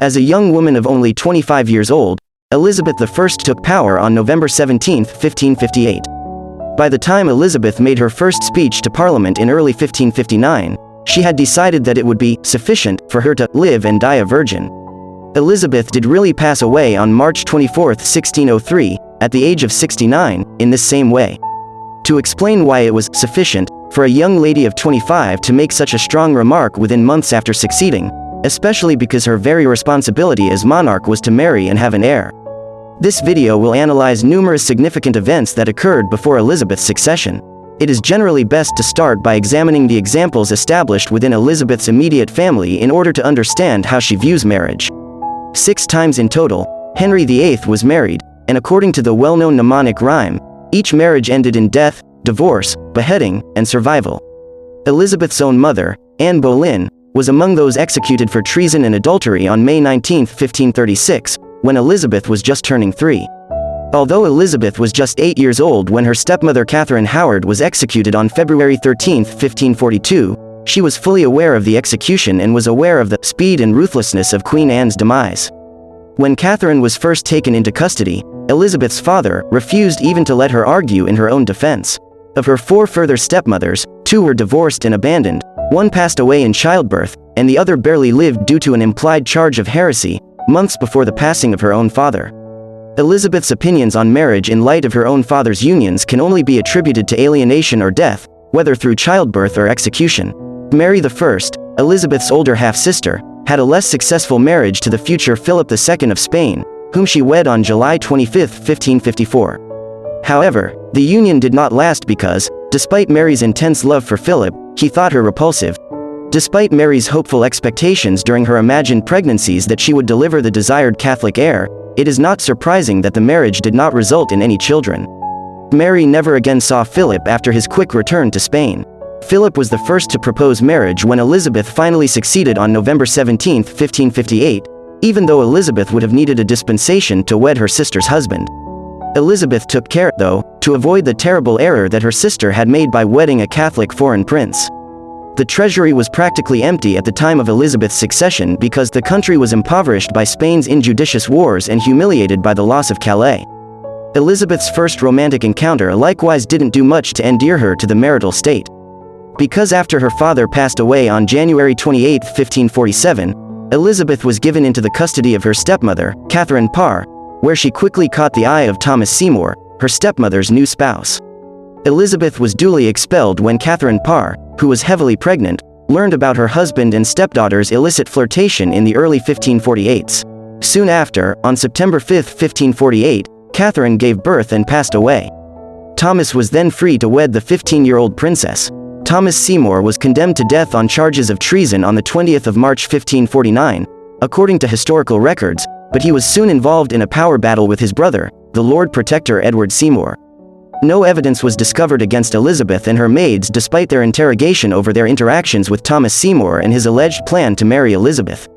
As a young woman of only 25 years old, Elizabeth I took power on November 17, 1558. By the time Elizabeth made her first speech to Parliament in early 1559, she had decided that it would be sufficient for her to live and die a virgin. Elizabeth did really pass away on March 24, 1603, at the age of 69, in this same way. To explain why it was sufficient for a young lady of 25 to make such a strong remark within months after succeeding, especially because her very responsibility as monarch was to marry and have an heir. This video will analyze numerous significant events that occurred before Elizabeth's succession. It is generally best to start by examining the examples established within Elizabeth's immediate family in order to understand how she views marriage. 6 times in total, Henry VIII was married, and according to the well-known mnemonic rhyme, each marriage ended in death, divorce, beheading, and survival. Elizabeth's own mother, Anne Boleyn, was among those executed for treason and adultery on May 19, 1536, when Elizabeth was just turning 3. Although Elizabeth was just 8 years old when her stepmother Catherine Howard was executed on February 13, 1542, she was fully aware of the execution and was aware of the speed and ruthlessness of Queen Anne's demise. When Catherine was first taken into custody, Elizabeth's father refused even to let her argue in her own defense. Of her 4 further stepmothers, 2 were divorced and abandoned, 1 passed away in childbirth, and the other barely lived due to an implied charge of heresy, months before the passing of her own father. Elizabeth's opinions on marriage in light of her own father's unions can only be attributed to alienation or death, whether through childbirth or execution. Mary I, Elizabeth's older half-sister, had a less successful marriage to the future Philip II of Spain, whom she wed on July 25, 1554. However, the union did not last because, despite Mary's intense love for Philip, he thought her repulsive. Despite Mary's hopeful expectations during her imagined pregnancies that she would deliver the desired Catholic heir, it is not surprising that the marriage did not result in any children. Mary never again saw Philip after his quick return to Spain. Philip was the first to propose marriage when Elizabeth finally succeeded on November 17, 1558, even though Elizabeth would have needed a dispensation to wed her sister's husband. Elizabeth took care, though, to avoid the terrible error that her sister had made by wedding a Catholic foreign prince. The treasury was practically empty at the time of Elizabeth's succession because the country was impoverished by Spain's injudicious wars and humiliated by the loss of Calais. Elizabeth's first romantic encounter likewise didn't do much to endear her to the marital state. Because after her father passed away on January 28, 1547, Elizabeth was given into the custody of her stepmother, Catherine Parr, where she quickly caught the eye of Thomas Seymour, her stepmother's new spouse. Elizabeth was duly expelled when Catherine Parr, who was heavily pregnant, learned about her husband and stepdaughter's illicit flirtation in the early 1548s. Soon after, on September 5, 1548, Catherine gave birth and passed away. Thomas was then free to wed the 15-year-old princess. Thomas Seymour was condemned to death on charges of treason on the 20th of March 1549, according to historical records, but he was soon involved in a power battle with his brother, the Lord Protector Edward Seymour. No evidence was discovered against Elizabeth and her maids despite their interrogation over their interactions with Thomas Seymour and his alleged plan to marry Elizabeth.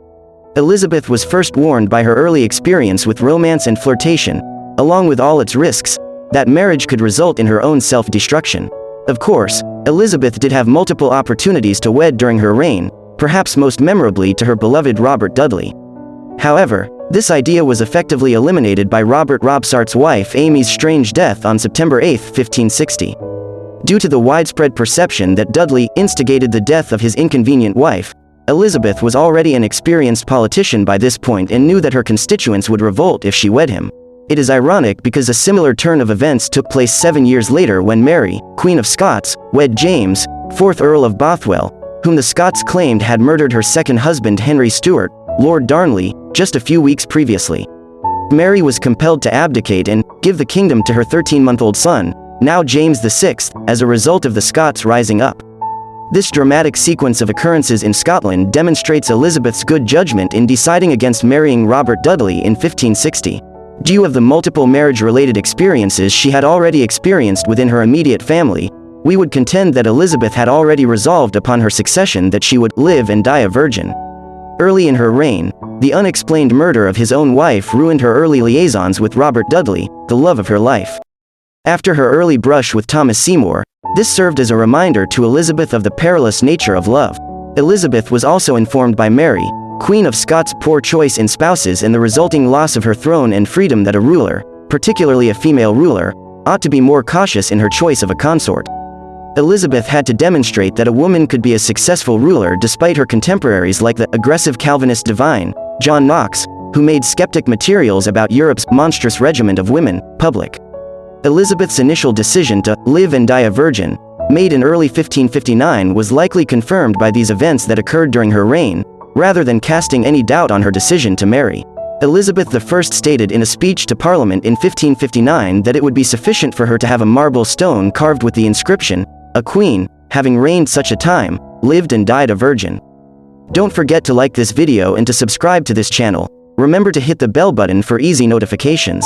Elizabeth was first warned by her early experience with romance and flirtation, along with all its risks, that marriage could result in her own self-destruction. Of course, Elizabeth did have multiple opportunities to wed during her reign, perhaps most memorably to her beloved Robert Dudley. However, this idea was effectively eliminated by Robert Robsart's wife Amy's strange death on September 8, 1560. Due to the widespread perception that Dudley instigated the death of his inconvenient wife, Elizabeth was already an experienced politician by this point and knew that her constituents would revolt if she wed him. It is ironic because a similar turn of events took place 7 years later when Mary, Queen of Scots, wed James, 4th Earl of Bothwell, whom the Scots claimed had murdered her second husband Henry Stuart, Lord Darnley, just a few weeks previously. Mary was compelled to abdicate and give the kingdom to her 13-month-old son, now James VI, as a result of the Scots rising up. This dramatic sequence of occurrences in Scotland demonstrates Elizabeth's good judgment in deciding against marrying Robert Dudley in 1560. Due of the multiple marriage-related experiences she had already experienced within her immediate family, we would contend that Elizabeth had already resolved upon her succession that she would live and die a virgin. Early in her reign, the unexplained murder of his own wife ruined her early liaisons with Robert Dudley, the love of her life. After her early brush with Thomas Seymour, this served as a reminder to Elizabeth of the perilous nature of love. Elizabeth was also informed by Mary, Queen of Scots' poor choice in spouses and the resulting loss of her throne and freedom that a ruler, particularly a female ruler, ought to be more cautious in her choice of a consort. Elizabeth had to demonstrate that a woman could be a successful ruler despite her contemporaries like the aggressive Calvinist divine, John Knox, who made skeptic materials about Europe's monstrous regiment of women public. Elizabeth's initial decision to live and die a virgin, made in early 1559, was likely confirmed by these events that occurred during her reign, rather than casting any doubt on her decision to marry. Elizabeth I stated in a speech to Parliament in 1559 that it would be sufficient for her to have a marble stone carved with the inscription, "A queen, having reigned such a time, lived and died a virgin." Don't forget to like this video and to subscribe to this channel. Remember to hit the bell button for easy notifications.